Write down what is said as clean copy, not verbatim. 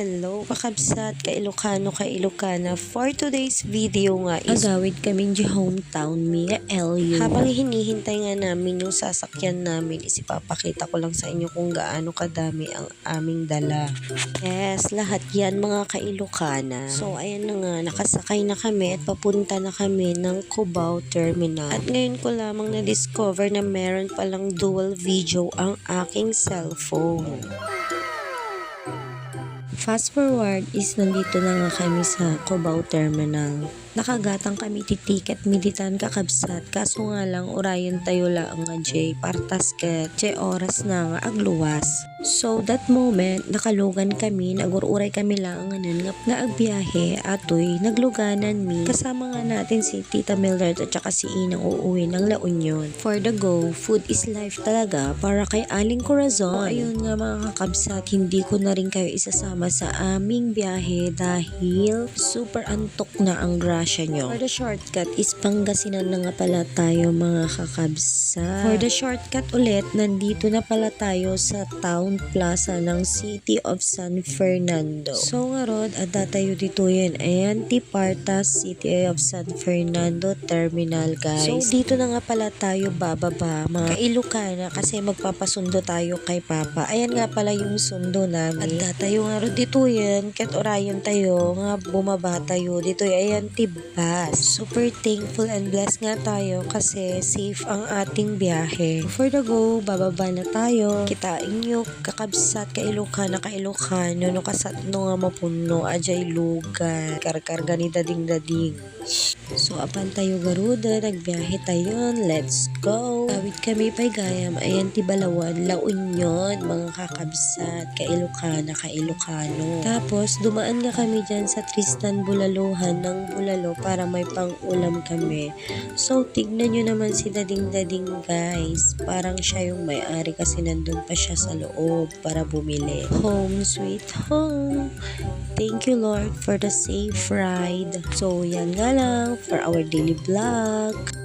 Hello, kakabsat, ka-Ilocano, ka-Ilocana. For today's video nga is agawid kaming hometown, Mia LU. Habang hinihintay nga namin yung sasakyan namin, ipapakita ko lang sa inyo kung gaano kadami ang aming dala. Yes, lahat yan mga ka-Ilocana. So, ayan na nga, nakasakay na kami at papunta na kami ng Cubao Terminal. At ngayon ko lamang na-discover na meron palang dual video ang aking cellphone. Fast forward is nandito na nga kami sa Cubao Terminal. Nakagatang kami titiket militan kakabsat kaso nga lang orayon tayo lang nga jay partas ket jay oras na nga agluwas. So that moment nakalugan kami nagururay kami lang nga agbiyahe atoy nagluganan mi kasama nga natin si Tita Mildred at saka si Inang uuwi ng La Union. For the go, food is life talaga para kay Aling Corazon. Ayun nga mga kakabsat, hindi ko na rin kayo isasama sa aming biyahe dahil super antok na ang grasya nyo. For the shortcut is Pangasinan na nga pala tayo mga kakabsat. For the shortcut ulit, nandito na pala tayo sa Town Plaza ng City of San Fernando. So nga rod, ada tayo dito yan. Ayan, Tipartas, City of San Fernando Terminal guys. So dito na nga pala tayo bababa mga ka-Ilocana kasi magpapasundo tayo kay Papa. Ayan nga pala yung sundo namin. Ada tayo nga rod dito yan. Ket orayon tayo nga bumaba tayo dito. Ayan, Tibas. Super thankful and blessed nga tayo kasi safe ang ating biyahe. For the go, bababa na tayo. Kitain nyo kakabsat ka-Ilocana ka-Ilocano no kasat no nga mapuno ajay lugan. Karkarga ni dading-dading. So apan tayo garuda, nagbiyahe tayo. Let's go. Tawid kami paygayam. Ayan Tibalawan, La Union, mga kakabsat, ka-Ilocana, ka-Ilocano. Tapos dumaan nga kami dyan sa Tristan Bulaluhan ng Bulalo para may pang-ulam kami. So tignan nyo naman si dading-dading guys. Parang siya yung may-ari kasi nandun pa siya sa loob para bumili. Home sweet home. Thank you Lord for the safe ride. So yan nga lang for our daily vlog.